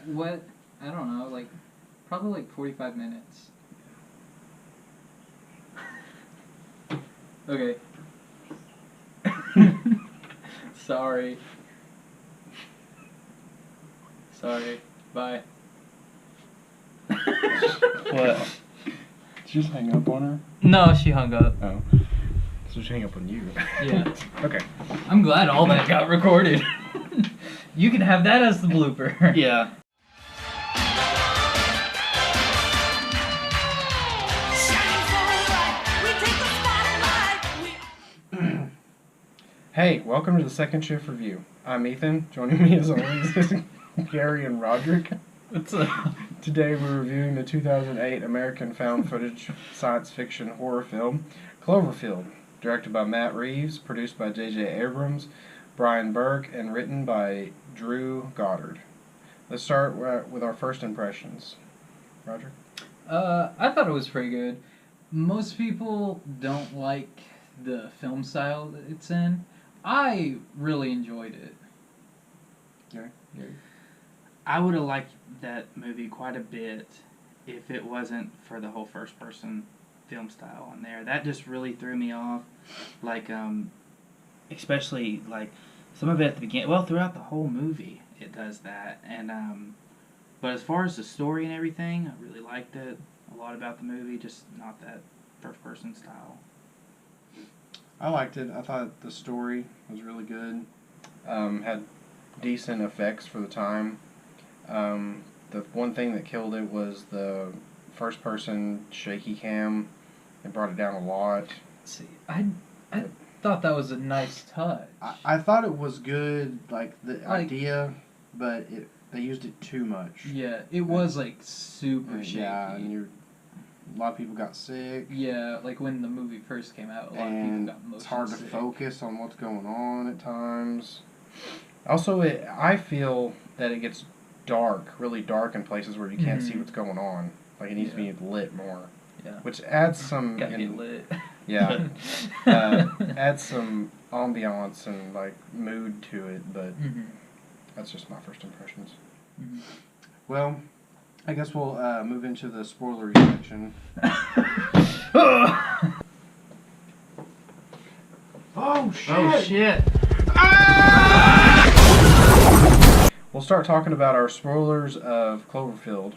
what? I don't know, like, probably like 45 minutes. Okay. Sorry. Sorry. Bye. What? Did you just hang up on her? No, she hung up. Oh. So she hang up on you. Yeah. Okay. I'm glad all that got recorded. You can have that as the blooper. Yeah. Hey, welcome to the Second Shift Review. I'm Ethan. Joining me as always is Gary and Roderick. What's up? Today we're reviewing the 2008 American found footage science fiction horror film Cloverfield, directed by Matt Reeves, produced by J.J. Abrams, Brian Burke, and written by Drew Goddard. Let's start with our first impressions. Roger? I thought it was pretty good. Most people don't like the film style that it's in. I really enjoyed it. Gary? I would have liked that movie quite a bit if it wasn't for the whole first-person film style on there. That just really threw me off. Like, especially, like, some of it at the beginning. Well, throughout the whole movie, it does that. And, but as far as the story and everything, I really liked it. A lot about the movie, just not that first-person style. I liked it. I thought the story was really good. Had decent effects for the time. The one thing that killed it was the first-person shaky cam. It brought it down a lot. See, I thought that was a nice touch. I thought it was good, like the idea, but they used it too much. Yeah, it was like super shaky. Yeah, and a lot of people got sick. Yeah, like when the movie first came out, a lot of people got motion it's hard sick. to focus on what's going on at times. Also, I feel that it gets dark, really dark in places where you can't see what's going on. Like it needs to be lit more. Yeah. Which adds some... Gotta get lit. Yeah. Adds some ambiance and like mood to it, but that's just my first impressions. Mm-hmm. Well, I guess we'll move into the spoilery section. Oh shit! Oh, shit! We'll start talking about our spoilers of Cloverfield.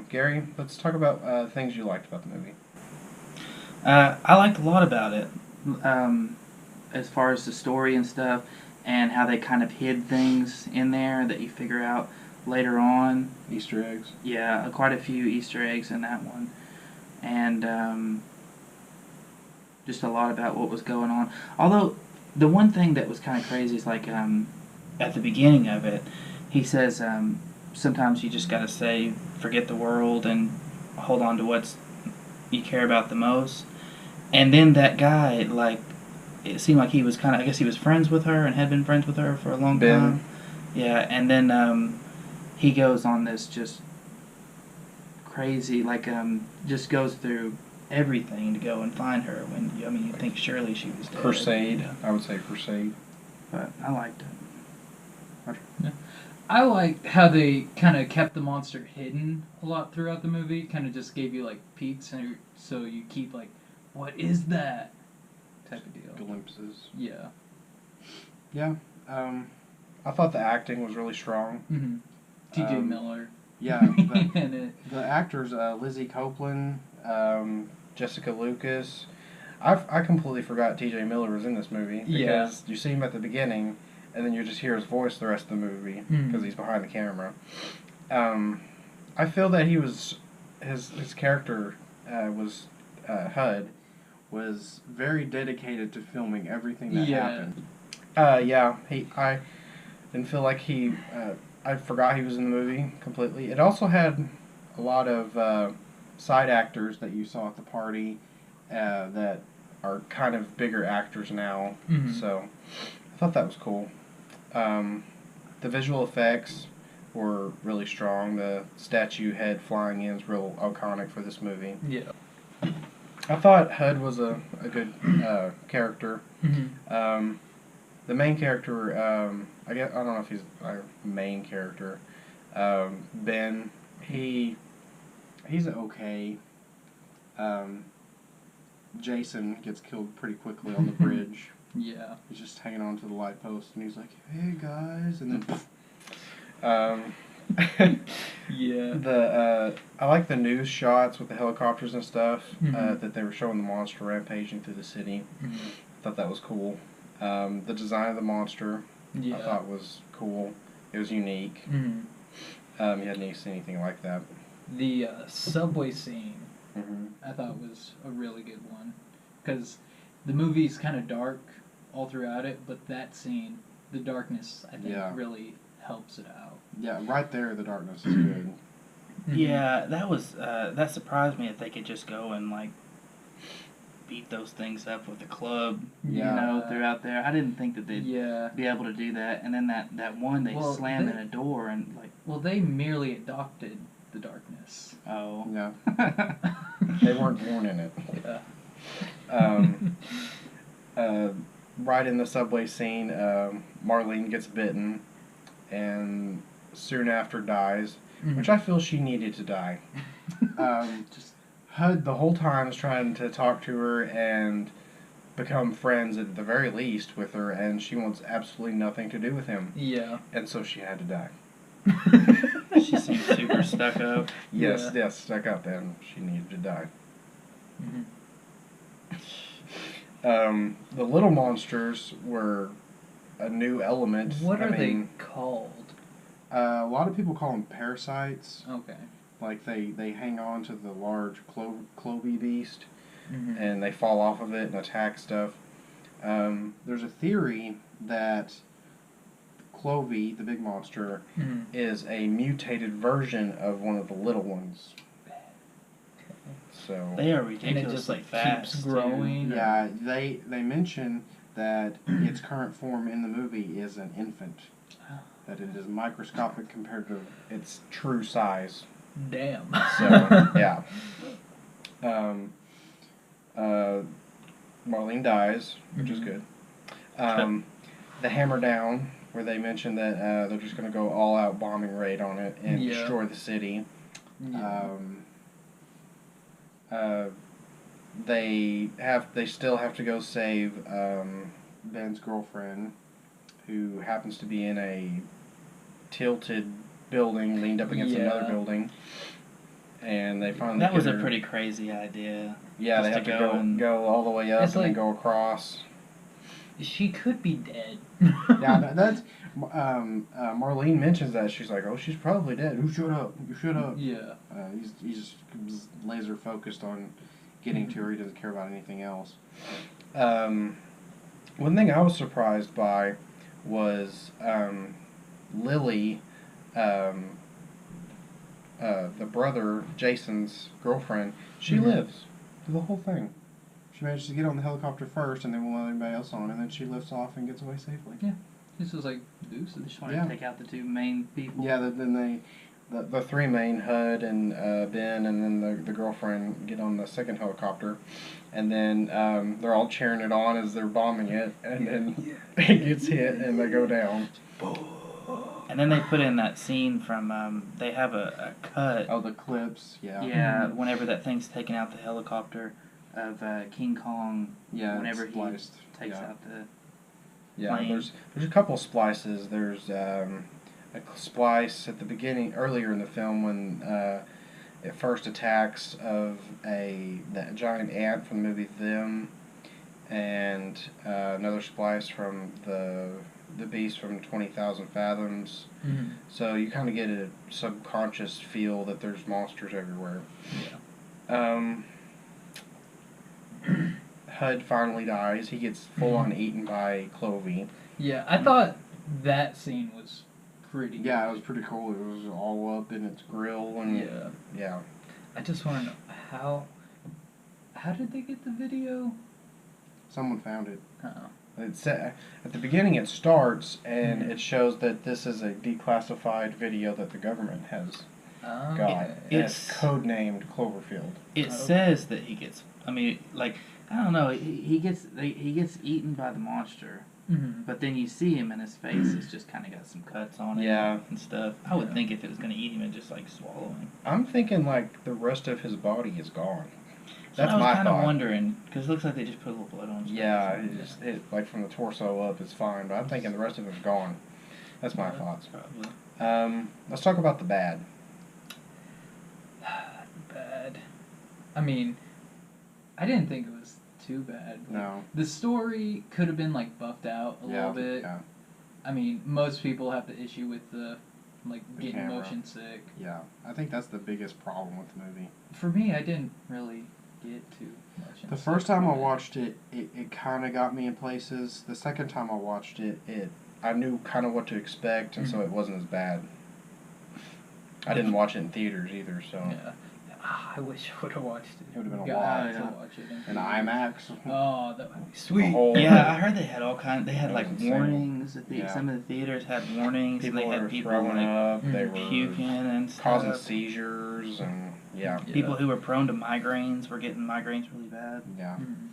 Gary, let's talk about things you liked about the movie. I liked a lot about it, as far as the story and stuff, and how they kind of hid things in there that you figure out later on. Easter eggs. Yeah, quite a few Easter eggs in that one, and just a lot about what was going on. Although the one thing that was kind of crazy is like at the beginning of it, he says sometimes you just gotta say forget the world and hold on to what's you care about the most. And then that guy, like, it seemed like he was kind of, I guess he was friends with her and had been friends with her for a long time. Yeah, and then he goes on this just crazy, like, just goes through everything to go and find her when, I mean, you think surely she was dead. Crusade. Yeah. I would say crusade. But I liked it. Yeah. I liked how they kind of kept the monster hidden a lot throughout the movie. Kind of just gave you like peeks, and so you keep like, what is that? Type of deal. Glimpses. Yeah. Yeah. I thought the acting was really strong. Mm-hmm. T.J. Miller. Yeah. The actors, Lizzie Copeland, Jessica Lucas. I completely forgot T.J. Miller was in this movie because you see him at the beginning, and then you just hear his voice the rest of the movie because he's behind the camera. I feel that he was his character was HUD was very dedicated to filming everything that happened. I didn't feel like I forgot he was in the movie completely. It also had a lot of side actors that you saw at the party that are kind of bigger actors now. So I thought that was cool. The visual effects were really strong. The statue head flying in is real iconic for this movie. Yeah. I thought HUD was a good character. The main character, I don't know if he's our main character. Ben, he's okay. Jason gets killed pretty quickly on the bridge. Yeah. He's just hanging on to the light post, and he's like, "Hey guys," and then. Yeah. I like the news shots with the helicopters and stuff Mhm. that they were showing the monster rampaging through the city. Mhm. I thought that was cool. The design of the monster Yeah. I thought was cool. It was unique. Mhm. You hadn't seen anything like that. The subway scene Mm-hmm. I thought was a really good one, because the movie's kind of dark all throughout it, but that scene, the darkness, I think Yeah. really helps it out. Yeah, right there, the darkness is good. Yeah, that was that surprised me that they could just go and like beat those things up with a club, Yeah. you know, throughout there. I didn't think that they'd Yeah. be able to do that. And then that one they Well, slammed they- in a door and like, Well, they merely adopted the darkness. oh. Yeah. They weren't born in it. Yeah. Right in the subway scene, Marlene gets bitten and soon after dies, which I feel she needed to die. Just HUD the whole time is trying to talk to her and become friends at the very least with her, and she wants absolutely nothing to do with him. Yeah. And so she had to die. She seems super stuck up. Yes, Yeah. yes, stuck up, and she needed to die. Mhm. The little monsters were a new element. What I are they mean, called? A lot of people call them parasites. Okay. Like they hang on to the large clovey beast, Mhm. and they fall off of it and attack stuff. There's a theory that Clovey, the big monster, Mhm. is a mutated version of one of the little ones. So They are And it ridiculously just like fast. keeps too. growing. yeah, they mention that its current form in the movie is an infant. That it is microscopic compared to its true size. Damn. So yeah. Marlene dies, which is Mhm. good. The Hammer Down, where they mentioned that they're just going to go all out bombing raid on it and Yeah. destroy the city. Yeah. They still have to go save Ben's girlfriend, who happens to be in a tilted building leaned up against another Yeah. building. And they finally That was get a her- pretty crazy idea. Yeah, they just have to to go and- go all the way up It's and then like- go across. She could be dead. Yeah, that's Marlene mentions that. She's like, "Oh, she's probably dead. Who shut up? You shut up." Yeah. He's just laser focused on getting to her. He doesn't care about anything else. One thing I was surprised by was Lily, the brother, Jason's girlfriend. She Mhm. lives through the whole thing. She manages to get on the helicopter first, and then won't let anybody else on, and then she lifts off and gets away safely. This was like They deuces. just wanted Yeah. to take out the two main people. Yeah, then the three main, HUD and Ben, and then the girlfriend get on the second helicopter, and then they're all cheering it on as they're bombing it, and then it gets hit and they go down. And then they put in that scene from they have a cut. Oh, the clips, yeah. Yeah, whenever that thing's taking out the helicopter of King Kong. Yeah, Whenever it's he spliced. takes Yeah. out the Yeah, plane. there's a couple splices. There's a splice at the beginning, earlier in the film, when it first attacks of that giant ant from the movie Them, and another splice from the beast from 20,000 Fathoms. Mhm. So you kind of get a subconscious feel that there's monsters everywhere. Yeah. HUD finally dies. He gets full on eaten by Clovey. Yeah, I thought that scene was pretty good. Yeah, it was pretty cool. It was all up in its grill and Yeah. yeah. I just want to know how did they get the video? Someone found it. Oh. It's at the beginning. It starts and Mhm. it shows that this is a declassified video that the government has got. Okay. And it's It's- codenamed Cloverfield. It says that he gets. I mean, like I don't know. He gets eaten by the monster, Mhm. But then you see him and his face is just kind of got some cuts on it Yeah. and stuff. I would Yeah. think if it was going to eat him, it'd just like swallow him. I'm thinking like the rest of his body is gone. So That's I was my kind of thought. wondering, because it looks like they just put a little blood on his Yeah, face. like from the torso up, it's fine, but I'm thinking the rest of it's gone. That's my Yeah, thoughts. Probably. Let's talk about the bad. Bad. I mean, I didn't think it was too bad. Like, No. the story could have been like buffed out a little bit. Yeah. I mean, most people have the issue with the The getting camera. motion sick. Yeah. I think that's the biggest problem with the movie. For me, I didn't really get too much. The first time I watched it, it kind of got me in places. The second time I watched it, I knew kind of what to expect, and so Mhm. it wasn't as bad. I didn't watch it in theaters either, so. Yeah. I wish I would have watched it. It would have been a Got lot. to Yeah. watch it in In theaters. IMAX. Oh, that would be sweet. whole- Yeah, I heard they had all kinds. They had That like was insane. warnings. Yeah. Some of the theaters had warnings. People and they were had people throwing like up. They were puking and stuff. causing seizures, and yeah. Yeah. People who were prone to migraines were getting migraines really bad. Yeah. Mhm.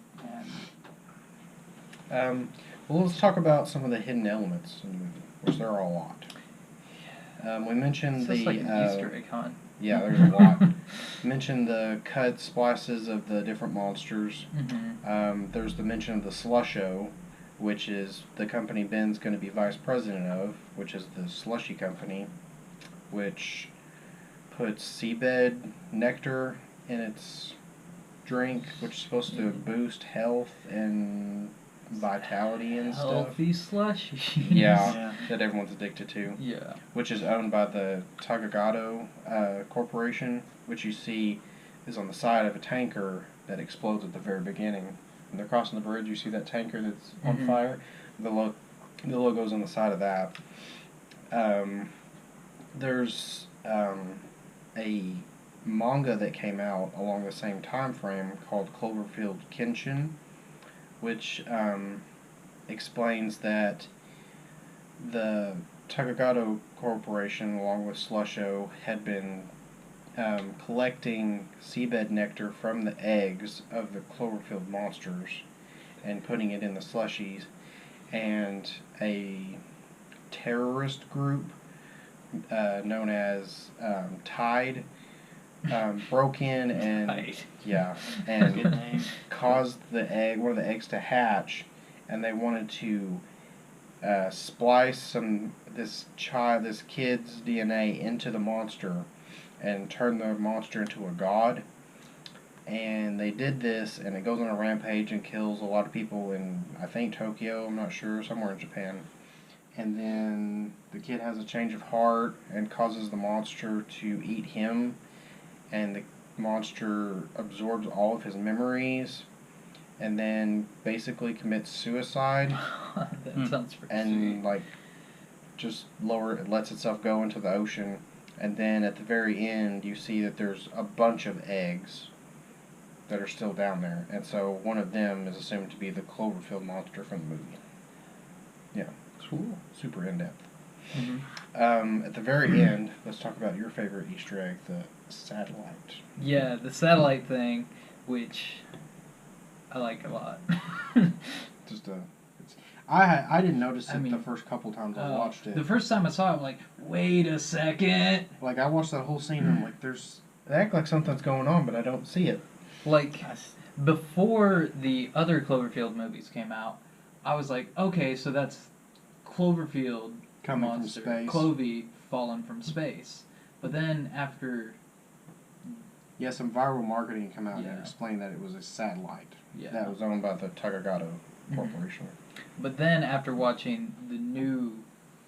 And Well, let's talk about some of the hidden elements in the movie, which there are a lot. We mentioned It's the just like an Easter egg hunt. yeah, there's a lot. Mentioned the cut splices of the different monsters. Mm-hmm. There's the mention of the Slusho, which is the company Ben's going to be vice president of, which is the slushy company, which puts seabed nectar in its drink, which is supposed to boost health and vitality and stuff. Healthy slushy. Yeah, Yeah. that everyone's addicted to, Yeah. which is owned by the Tagagato Corporation, which you see is on the side of a tanker that explodes at the very beginning. When they're crossing the bridge, you see that tanker that's on Mhm. fire. The logo's on the side of that. There's a manga that came out along the same time frame called Cloverfield Kenshin, which explains that the Takagato Corporation, along with Slusho, had been collecting seabed nectar from the eggs of the Cloverfield monsters and putting it in the slushies, and a terrorist group known as Tide broke in and Right. yeah, Good and name. caused one of the eggs to hatch, and they wanted to splice this kid's DNA into the monster and turn the monster into a god. And they did this, and it goes on a rampage and kills a lot of people in, I think, Tokyo, I'm not sure, somewhere in Japan. And then the kid has a change of heart and causes the monster to eat him, and the monster absorbs all of his memories and then basically commits suicide That sounds pretty and sweet. just it lets itself go into the ocean. And then at the very end you see that there's a bunch of eggs that are still down there, and so one of them is assumed to be the Cloverfield monster from the movie. Yeah, Cool. super in-depth. Mm-hmm. At the very end, let's talk about your favorite Easter egg, the satellite. Yeah, the satellite thing, which I like a lot. I didn't notice it I mean, the first couple times I watched it. The first time I saw it, I'm like, wait a second. Like I watched that whole scene and I'm like, They act like something's going on, but I don't see it. Like, before the other Cloverfield movies came out, I was like, okay, so that's Cloverfield coming monster, from space. Clovey fallen from space. But then after, Yeah, some viral marketing come out Yeah. and explain that it was a satellite. yeah. That was owned by the Tagagato Corporation. But then after watching the new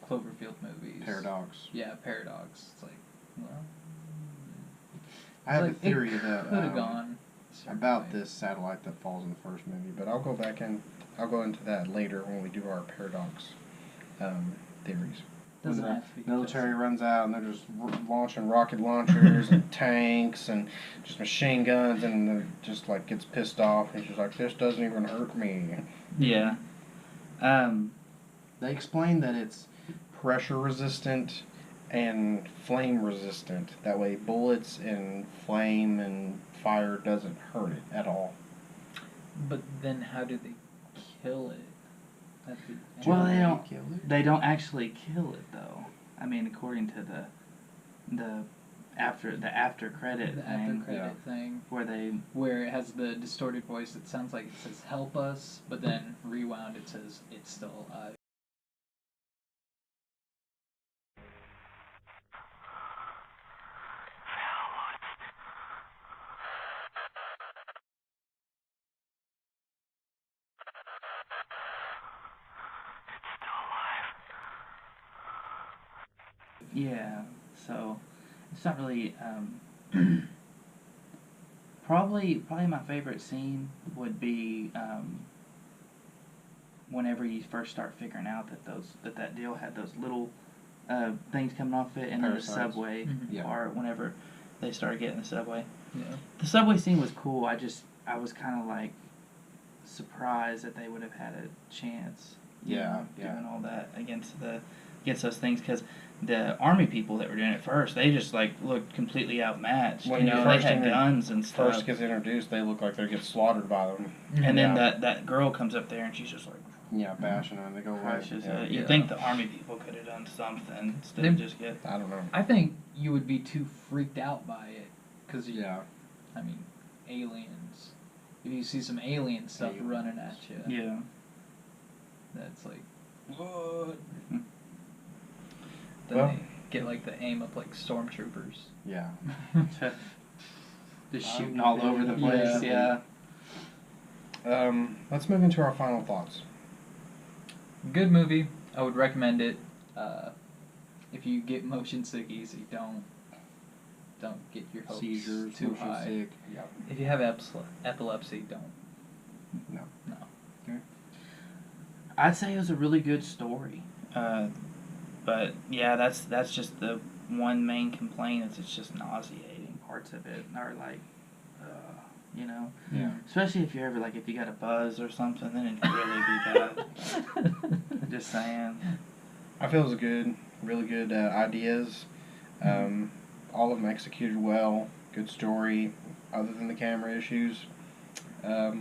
Cloverfield movies, Paradox. Yeah, Paradox. It's like, well, I have like, a theory that could have gone a certain about way. this satellite that falls in the first movie, But I'll go into that later when we do our Paradox theories. Doesn't when have to be the military just- runs out and they're just Launching rocket launchers and tanks and just machine guns, and just like gets pissed off and she's like, "This doesn't even hurt me." Yeah. they explain that it's Pressure resistant and flame resistant. That way, bullets and flame and fire doesn't hurt it at all. But then how do they kill it? at the end. Well, they Did don't. kill it? They don't actually kill it though. I mean, according to the after credit The thing, after credit thing where they where it has the distorted voice. It sounds like it says "help us," but then rewound it says "it's still alive." yeah. So it's not really. Probably my favorite scene would be whenever you first start figuring out that deal had those little things coming off it, and then the Parasites. subway Mhm. Yeah. part whenever they started getting the subway. Yeah. The subway scene was cool. I was kind of like surprised that they would have had a chance. Yeah, Doing all that against those things, because the army people that were doing it first, they just like looked completely outmatched. When you you know, they first had guns and stuff. First gets introduced, they look like they get slaughtered by them. And then Yeah. that girl comes up there and she's just like Yeah, bashing them. They go right. crushes Yeah. it. You'd Yeah. think the army people could have done something instead They- of just get. I don't know. I think you would be too freaked out by it because Yeah. I mean, aliens. If you see some alien stuff Aliens. running at you, Yeah. that's like what? Hmm. Then Well- they get like the aim up like stormtroopers. Yeah. Just I'm shooting all over the place. Yeah. Let's move into our final thoughts. Good movie. I would recommend it. If you get motion sickies, you don't get your hopes Seizures, too motion high. sick. Yeah. If you have epilepsy, don't. No. No. I'd say it was a really good story. But yeah, that's just the one main complaint is it's just nauseating. Parts of it are like, you know. Yeah. Especially if you're ever like if you got a buzz or something, then it'd really be bad. Just saying. I feel it was good, really good ideas. All of them executed well. Good story, other than the camera issues. I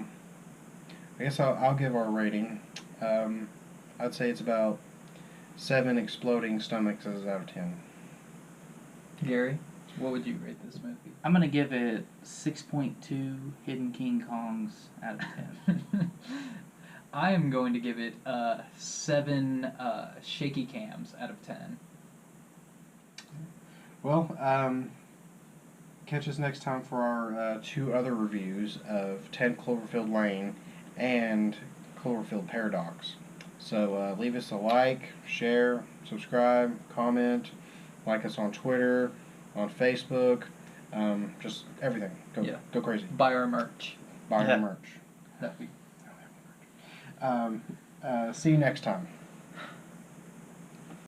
guess I'll give our rating. I'd say it's about 7 exploding stomachs out of 10. Gary, what would you rate this movie? I'm gonna give it 6.2 Hidden King Kongs out of 10. I am going to give it 7 shaky cams out of 10. Well, catch us next time for our 2 other reviews of 10 Cloverfield Lane and Cloverfield Paradox. So leave us a like, share, subscribe, comment, like us on Twitter, on Facebook, just everything. Go crazy. Buy our merch. Buy Yeah. our merch. That'd be See you next time.